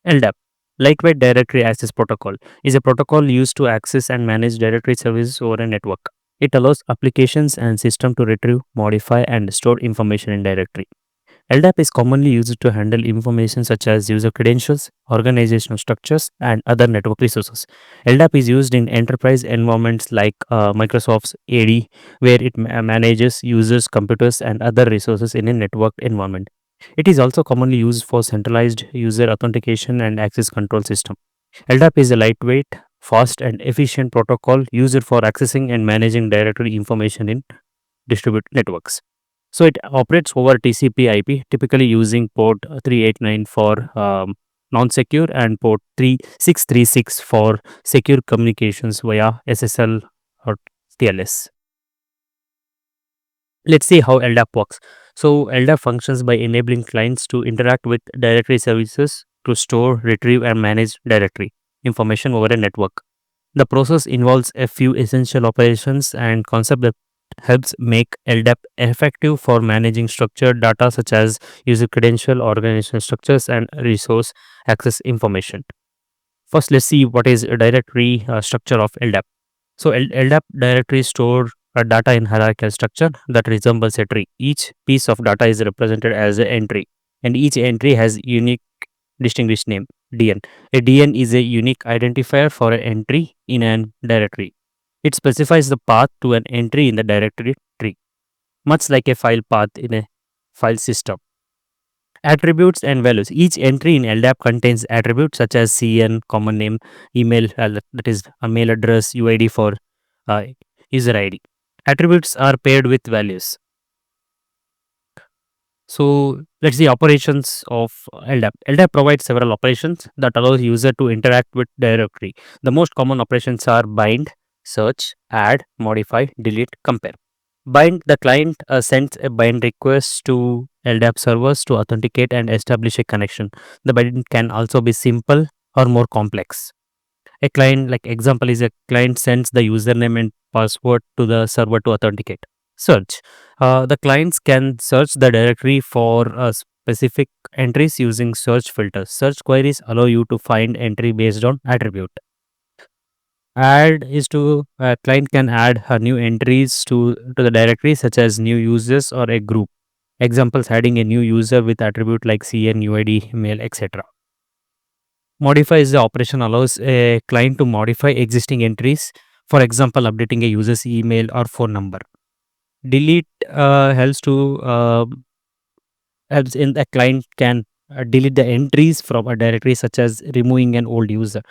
LDAP, Lightweight Directory Access Protocol, is a protocol used to access and manage directory services over a network. It allows applications and systems to retrieve, modify, and store information in directory. LDAP is commonly used to handle information such as user credentials, organizational structures, and other network resources. LDAP is used in enterprise environments like Microsoft's AD, where it manages users, computers, and other resources in a networked environment. It is also commonly used for centralized user authentication and access control system. LDAP is a lightweight, fast, and efficient protocol used for accessing and managing directory information in distributed networks. So it operates over TCP/IP, typically using port 389 for non-secure and port 3636 for secure communications via SSL or TLS. Let's see how LDAP works. So LDAP functions by enabling clients to interact with directory services to store, retrieve, and manage directory information over a network. The process involves a few essential operations and concepts that helps make LDAP effective for managing structured data such as user credential, organizational structures, and resource access information. First, let's see what is a directory structure of LDAP. So, LDAP directories store data in hierarchical structure that resembles a tree. Each piece of data is represented as an entry, and each entry has unique distinguished name DN. A DN is a unique identifier for an entry in an directory. It specifies the path to an entry in the directory tree, much like a file path in a file system. Attributes and values. Each entry in LDAP contains attributes such as CN, common name, email, that is a mail address, UID for uh, user ID. Attributes are paired with values. So let's see operations of LDAP. LDAP provides several operations that allows user to interact with directory. The most common operations are bind, search, add, modify, delete, compare. Bind, the client sends a bind request to LDAP servers to authenticate and establish a connection. The bind can also be simple or more complex. A client, like example, is a client sends the username and password to the server to authenticate. Search. The clients can search the directory for specific entries using search filters. Search queries allow you to find entry based on attribute. Add is to client can add new entries to the directory such as new users or a group. Examples: adding a new user with attribute like CN, UID, mail, etc. Modify is the operation allows a client to modify existing entries. For example, updating a user's email or phone number. Delete helps in the client can delete the entries from a directory such as removing an old user.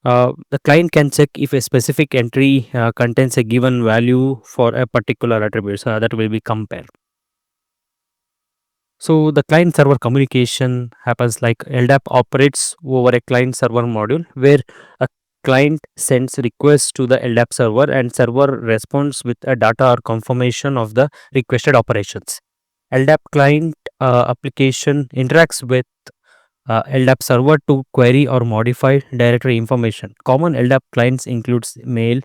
The client can check if a specific entry contains a given value for a particular attribute. So that will be compared. So the client server communication happens like LDAP operates over a client server module where a client sends requests to the LDAP server and server responds with a data or confirmation of the requested operations. LDAP client application interacts with LDAP server to query or modify directory information. Common LDAP clients includes mail,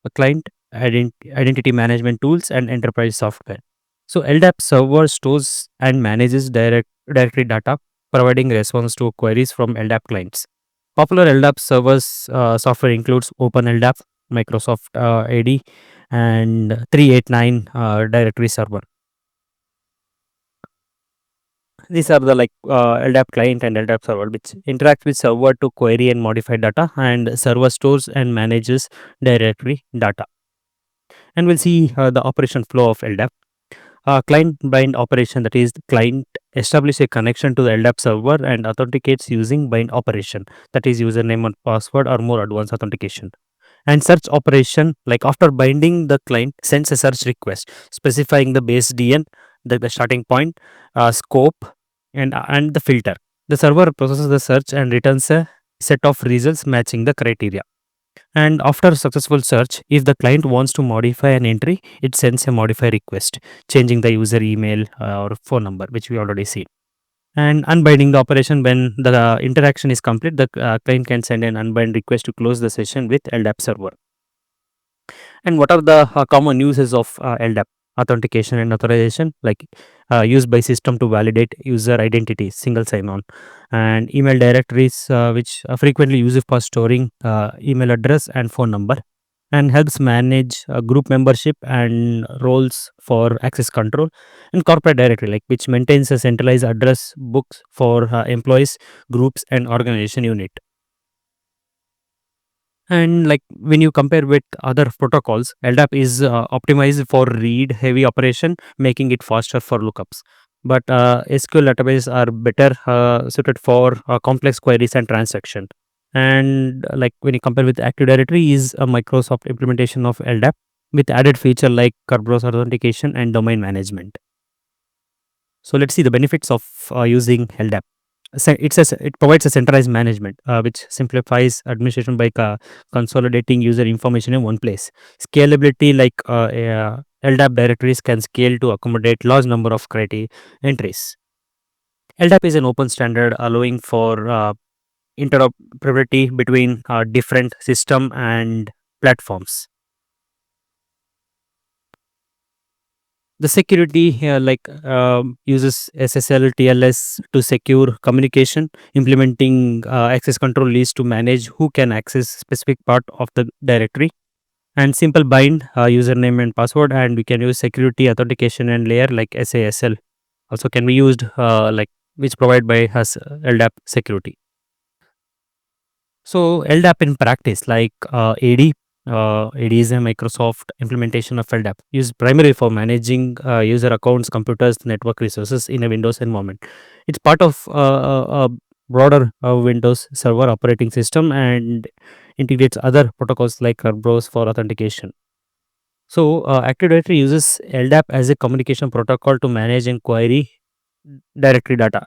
a client identity management tools, and enterprise software. So LDAP server stores and manages directory data, providing response to queries from LDAP clients. Popular LDAP servers software includes OpenLDAP, Microsoft AD, and 389 directory server. These are the LDAP client and LDAP server, which interact with server to query and modify data, and server stores and manages directory data. And we'll see the operation flow of LDAP. Client bind operation, that is, the client establish a connection to the LDAP server and authenticates using bind operation, that is username and password or more advanced authentication. And search operation, like after binding, the client sends a search request specifying the base DN, the starting point, scope, and the filter. The server processes the search and returns a set of results matching the criteria. And after successful search, if the client wants to modify an entry, it sends a modify request, changing the user email or phone number, which we already see. And unbinding the operation, when the interaction is complete, the client can send an unbind request to close the session with LDAP server. And what are the common uses of LDAP? authentication and authorization, like used by system to validate user identity, single sign-on, and email directories, which are frequently used for storing email address and phone number, and helps manage group membership and roles for access control, and corporate directory, like which maintains a centralized address books for employees, groups, and organization unit. And like when you compare with other protocols, LDAP is optimized for read heavy operation, making it faster for lookups. But SQL databases are better suited for complex queries and transaction. And like when you compare with Active Directory, is a Microsoft implementation of LDAP with added feature like Kerberos authentication and domain management. So let's see the benefits of using LDAP. It provides a centralized management, which simplifies administration by consolidating user information in one place. Scalability, like LDAP directories can scale to accommodate large number of criteria entries. LDAP is an open standard allowing for interoperability between different system and platforms. The security here, like uses SSL TLS to secure communication. Implementing access control leads to manage who can access specific part of the directory, and simple bind username and password. And we can use security authentication and layer like SASL also can be used, like which provide by has LDAP security. So LDAP in practice, like AD is a Microsoft implementation of LDAP, used primarily for managing user accounts, computers, network resources in a Windows environment. It's part of a broader Windows Server operating system and integrates other protocols like Kerberos for authentication. So Active Directory uses LDAP as a communication protocol to manage and query directory data.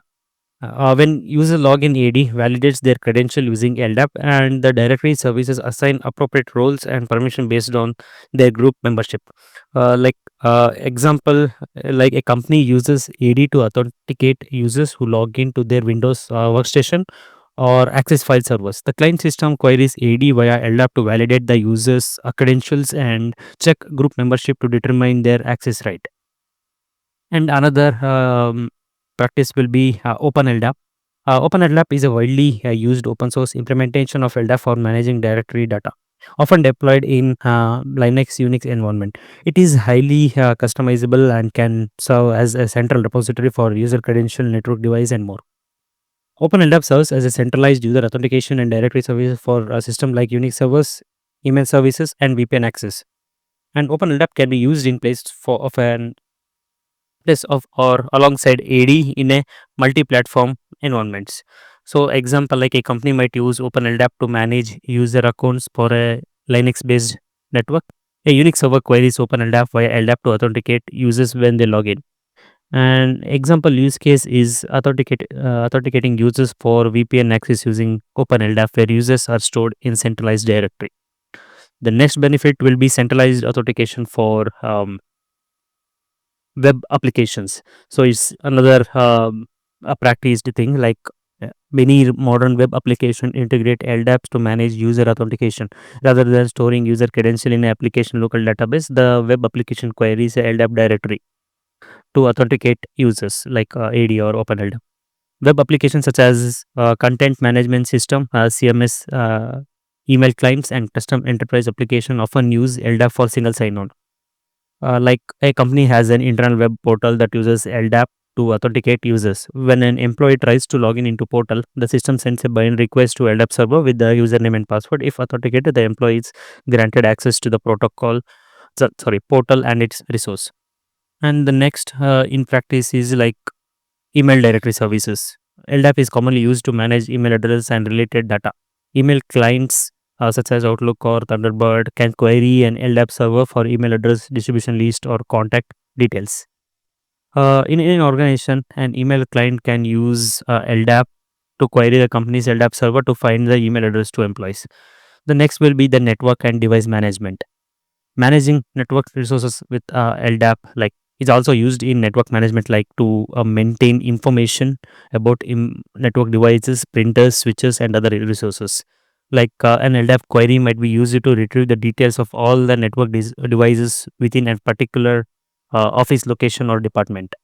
When user login AD validates their credential using LDAP, and the directory services assign appropriate roles and permission based on their group membership. Example, like a company uses AD to authenticate users who log into their Windows workstation or access file servers. The client system queries AD via LDAP to validate the user's credentials and check group membership to determine their access right. And another practice will be OpenLDAP. OpenLDAP is a widely used open source implementation of LDAP for managing directory data, often deployed in Linux Unix environment. It is highly customizable and can serve as a central repository for user credential, network device, and more. OpenLDAP serves as a centralized user authentication and directory service for a system like Unix servers, email services, and VPN access. And OpenLDAP can be used in place of an place of or alongside AD in a multi-platform environments. So example, like a company might use OpenLDAP to manage user accounts for a Linux-based network. A Unix server queries OpenLDAP via LDAP to authenticate users when they log in. An example use case is authenticating users for VPN access using OpenLDAP, where users are stored in centralized directory. The next benefit will be centralized authentication for web applications. So it's another a practiced thing, like many modern web application integrate LDAPs to manage user authentication. Rather than storing user credential in an application local database, the web application queries a LDAP directory to authenticate users, like AD or OpenLDAP. Web applications such as content management system, CMS, email clients, and custom enterprise application often use LDAP for single sign-on. Like a company has an internal web portal that uses LDAP to authenticate users. When an employee tries to log in into portal, the system sends a binary request to LDAP server with the username and password. If authenticated, the employee is granted access to the portal and its resource. And the next in practice is like email directory services. LDAP is commonly used to manage email address and related data. Email clients such as Outlook or Thunderbird can query an LDAP server for email address, distribution list, or contact details. In an organization, an email client can use LDAP to query the company's LDAP server to find the email address to employees. The next will be the network and device management. Managing network resources with LDAP, like, is also used in network management, like to maintain information about network devices, printers, switches, and other resources. Like an LDAP query might be used to retrieve the details of all the network devices within a particular office location or department.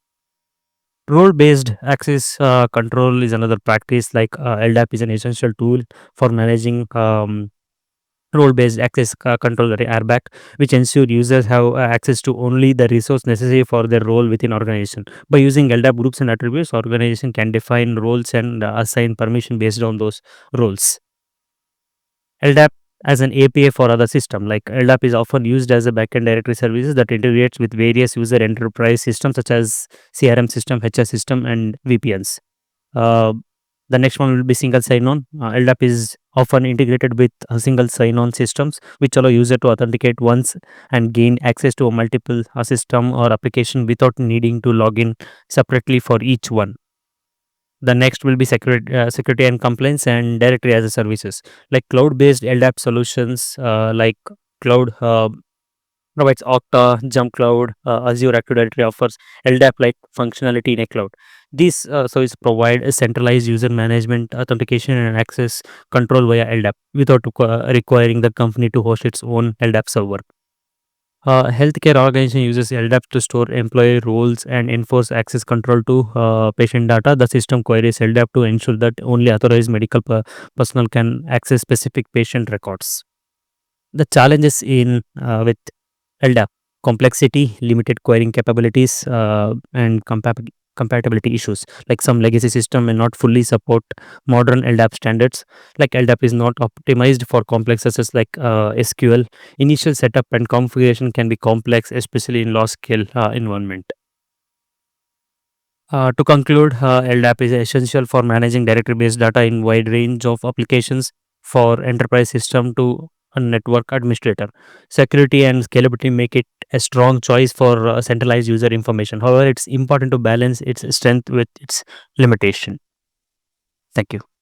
Role based access control is another practice. Like LDAP is an essential tool for managing role based access control airbag, which ensure users have access to only the resource necessary for their role within organization. By using LDAP groups and attributes, organization can define roles and assign permission based on those roles. LDAP as an API for other system. Like LDAP is often used as a backend directory services that integrates with various user enterprise systems such as CRM system, HR system, and VPNs. Uh, the next one will be single sign-on. LDAP is often integrated with single sign-on systems, which allow user to authenticate once and gain access to a multiple system or application without needing to log in separately for each one. The next will be security and compliance and directory as a services. Like cloud-based LDAP solutions, like Cloud provides Okta, Jump Cloud, Azure Active Directory offers LDAP-like functionality in a cloud. These services provide a centralized user management, authentication, and access control via LDAP without requiring the company to host its own LDAP server. Healthcare organization uses LDAP to store employee roles and enforce access control to patient data. The system queries LDAP to ensure that only authorized medical personnel can access specific patient records. The challenges in with LDAP: complexity, limited querying capabilities, and compatibility issues. Like some legacy system may not fully support modern LDAP standards. Like LDAP is not optimized for complex access like SQL. Initial setup and configuration can be complex, especially in large scale environment. To conclude, LDAP is essential for managing directory-based data in wide range of applications, for enterprise system to a network administrator. Security and scalability make it a strong choice for centralized user information. However, it's important to balance its strength with its limitation. Thank you.